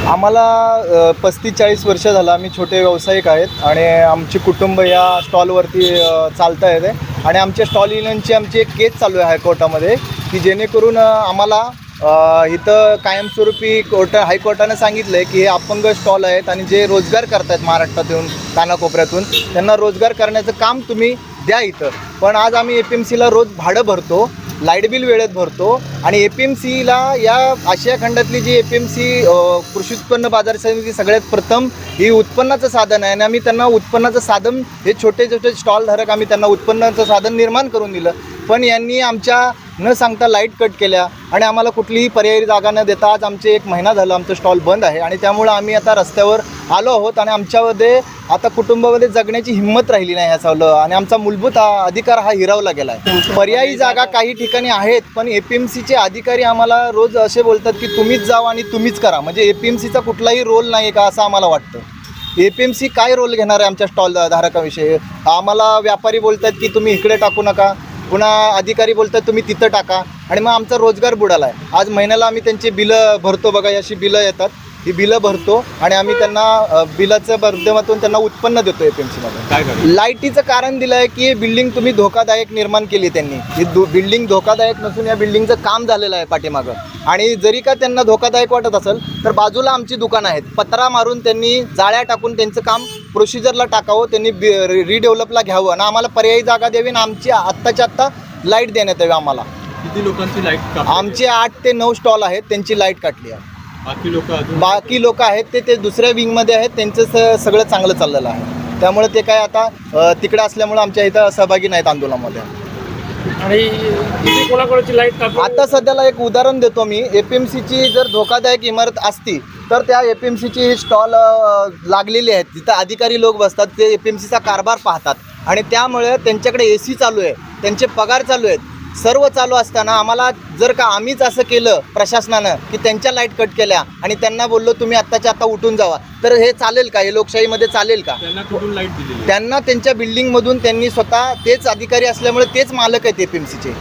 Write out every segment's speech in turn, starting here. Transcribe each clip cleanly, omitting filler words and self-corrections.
आम्हाला 35-40 वर्ष झालं. आम्ही छोटे व्यावसायिक आहेत आणि आमची कुटुंब या स्टॉलवरती चालत आहे आणि आमच्या स्टॉल युनियनची आमची एक केस चालू आहे हायकोर्टामध्ये की जेणेकरून आम्हाला इथं कायमस्वरूपी हायकोर्टानं सांगितलं आहे की हे अपंग स्टॉल आहेत आणि जे रोजगार करत आहेत महाराष्ट्रात येऊन कानाकोपऱ्यातून त्यांना रोजगार करण्याचं काम तुम्ही द्या इथं. पण आज आम्ही APMCला रोज भाडं भरतो, लाईट बिल वेळेत भरतो आणि APMCला या आशिया खंडातली जी APMC कृषी उत्पन्न बाजार समिती सगळ्यात प्रथम ही उत्पन्नाचं साधन आहे आणि आम्ही त्यांना उत्पन्नाचं साधन हे छोटे छोटे स्टॉलधारक आम्ही त्यांना उत्पन्नाचं साधन निर्माण करून दिलं. पण यांनी आमच्या न सांगता लाईट कट केल्या आणि आम्हाला कुठलीही पर्यायी जागा न देता आज आमचे 1 महिना झालं आमचं स्टॉल बंद आहे आणि त्यामुळं आम्ही आता रस्त्यावर आलो आहोत आणि आमच्यामध्ये आता कुटुंबामध्ये जगण्याची हिंमत राहिली नाही ह्याचं आणि आमचा मूलभूत अधिकार हा हिरावला गेला आहे. पर्यायी जागा काही ठिकाणी आहेत पण APMCचे अधिकारी आम्हाला रोज असे बोलतात की तुम्हीच जावा आणि तुम्हीच करा. म्हणजे APMCचा कुठलाही रोल नाही का असं आम्हाला वाटतं. APMC काय रोल घेणार आहे आमच्या स्टॉल धारकाविषयी? आम्हाला व्यापारी बोलतात की तुम्ही इकडे टाकू नका, पुन्हा अधिकारी बोलतात तुम्ही तिथं टाका आणि मग आमचा रोजगार बुडाला आहे. आज महिन्याला आम्ही त्यांची बिलं भरतो, बघा अशी बिलं येतात, ही बिलं भरतो आणि आम्ही त्यांना बिलाच्या माध्यमातून त्यांना उत्पन्न देतो. APMCमध्ये काय लाईटीचं कारण दिलं आहे की बिल्डिंग तुम्ही धोकादायक निर्माण केली. त्यांनी ही बिल्डिंग धोकादायक नसून या बिल्डिंगचं काम झालेलं आहे पाठीमागं आणि जरी का त्यांना धोकादायक वाटत असेल तर बाजूला आमची दुकानं आहेत. पत्रा मारून त्यांनी जाळ्या टाकून त्यांचं काम प्रोसिजरला टाकावं, त्यांनी रिडेव्हलपला घ्यावं आणि आम्हाला पर्यायी जागा द्यावी आणि आमची आत्ताच्या आत्ता लाईट देण्यात यावी. आम्हाला किती लोकांची लाईट? आमचे 8 ते 9 स्टॉल आहेत, त्यांची लाईट काटली आहे. बाकी लोक आहेत ते दुसऱ्या विंगमध्ये आहेत, त्यांचं सगळं चांगलं चाललेलं आहे. त्यामुळे ते काय आता तिकडे असल्यामुळे आमच्या इथं सहभागी नाहीत आंदोलनामध्ये. आणि कोणाकोणाची लाईट आता सध्याला एक उदाहरण देतो मी. APMCची जर धोकादायक इमारत असती तर त्या APMCची स्टॉल लागलेली आहेत, तिथं अधिकारी लोक बसतात, ते APMCचा कारभार पाहतात आणि त्यामुळे त्यांच्याकडे AC चालू आहे, त्यांचे पगार चालू आहेत, सर्व चालू असताना आम्हाला जर का आम्हीच असं केलं प्रशासनानं की त्यांच्या लाईट कट केल्या आणि त्यांना बोललो तुम्ही आत्ताच्या आत्ता उठून जावा, तर हे चालेल का? हे लोकशाहीमध्ये चालेल का? त्यांना कुठून लाईट दिली? त्यांना त्यांच्या बिल्डिंगमधून त्यांनी स्वतः तेच अधिकारी असल्यामुळे तेच मालक आहेत APMCचे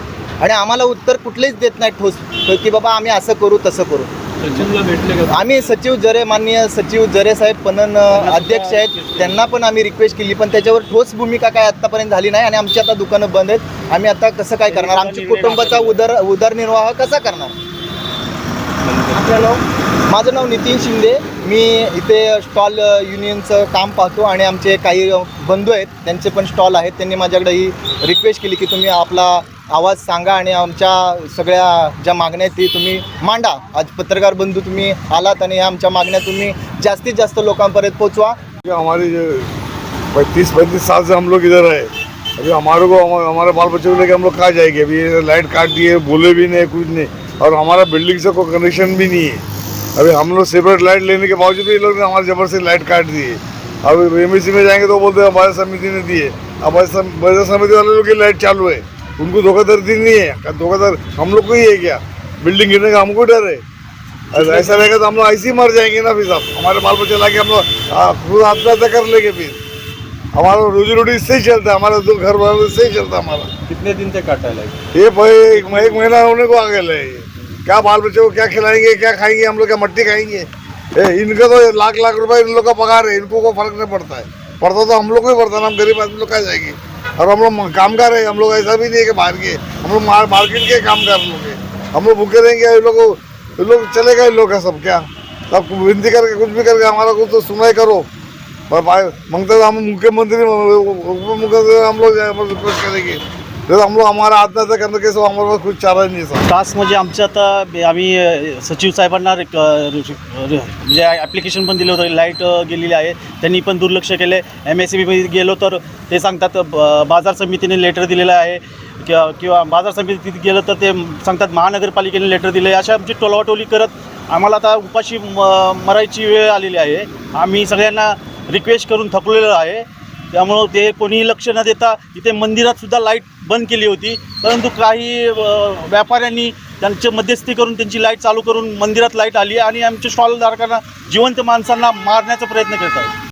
आणि आम्हाला उत्तर कुठलेच देत नाही ठोस की बाबा आम्ही असं करू तसं करू. सचिनला भेटले का? आम्ही सचिव जरे, माननीय सचिव जरे साहेब पणन अध्यक्ष आहेत, त्यांना पण आम्ही रिक्वेस्ट केली पण त्याच्यावर ठोस भूमिका काय आत्तापर्यंत झाली नाही आणि आमची आता दुकानं बंद आहेत. आम्ही आता कसं काय करणार? आमची कुटुंबाचा उदरनिर्वाह कसा करणार? माझं नाव नितीन शिंदे. मी इथे स्टॉल युनियनचं काम पाहतो आणि आमचे काही बंधू आहेत, त्यांचे पण स्टॉल आहेत. त्यांनी माझ्याकडे ही रिक्वेस्ट केली की तुम्ही आपला आवाज सांगा आणि आमच्या सगळ्या ज्या मागण्या आहेत ती तुम्ही मांडा. आज पत्रकार बंधू तुम्ही आलात आणि आमच्या मागण्या तुम्ही जास्तीत जास्त लोकांपर्यंत पोचवा. हमारे 35 साल से हम लोग इधर है. अभी हमारे को हमारे बाल बच्चों को लेकर हम लोग कहाँ जाएंगे? अभी लाइट काट दिए, बोले भी नहीं, कुछ नहीं, और हमारा बिल्डिंग से कोई कनेक्शन भी नहीं है. अभी हम लोग सेपरेट लाइट लेने के बावजूद भी ये लोग ने हमारे जबरदस्ती लाइट काट दी है. अब APMC में जाएंगे तो बोलते हैं बाजार समिति ने दी है. अब बाजार समिति वाले लोग की लाइट चालू है, उनको धोखाधड़ी नहीं है. धोखाधड़ हम लोग को ही है क्या? बिल्डिंग गिरने का हमको डर है. ऐसा रहेगा तो हम लोग ऐसे ही मर जाएंगे ना. फिर साहब हमारे बाल बच्चे लाके हम लोग खुद आत्महत्या कर लेंगे. फिर हमारा रोजी रोटी इससे ही चलता है, हमारा दो घर वालों से ही चलता है हमारा. कितने दिन से काटा है? ये भाई एक महीना होने को आ गया है. क्या बाल बच्चे को क्या खिलाएंगे, क्या खाएंगे? हम लोग क्या मट्टी खाएंगे? इनका तो लाख रुपए इन लोग का पगार है, इनको कोई फर्क नहीं पड़ता है. पड़ता तो हम लोग को ही पड़ता है ना, हम गरीब आदमी लोग कहाँ जाएंगे? और हम लोग कामगार है, हम लोग ऐसा भी नहीं है कि बाहर के, हम लोग मार्केट के कामगार लोग हैं. हम लोग भूखे रहेंगे, इन लोग चलेगा इन लोग का सब क्या? सब विनती करके कुछ भी करके हमारा कुछ तो सुनाई करो. पर मांगते हम मुख्यमंत्री उपमुख्यमंत्री हम लोग रिक्वेस्ट करेंगे. तर हम लोग हमारा आत्महत्या करने के सब हमारे पास कुछ चारा नहीं सर. तास म्हणजे आमच्या आता आम्ही सचिव साहेबांना म्हणजे ॲप्लिकेशन पण दिलं होतं. लाईट गेलेली आहे, त्यांनी पण दुर्लक्ष केले. MSCBमध्ये गेलो तर ते सांगतात बाजार समितीने लेटर दिलेलं आहे किंवा बाजार समितीत गेलं तर ते सांगतात महानगरपालिकेने लेटर दिले. अशा आमची टोलवाटोली करत आम्हाला आता उपाशी मरायची वेळ आलेली आहे. आम्ही सगळ्यांना रिक्वेस्ट करून थकलेलो आहे. त्यामुळं ते कोणीही लक्ष न देता इथे मंदिरातसुद्धा लाईट बंद केली होती, परंतु काही व्यापाऱ्यांनी त्यांची मध्यस्थी करून त्यांची लाईट चालू करून मंदिरात लाईट आली आणि आमच्या स्टॉलधारकांना, जिवंत माणसांना मारण्याचा प्रयत्न करत आहेत.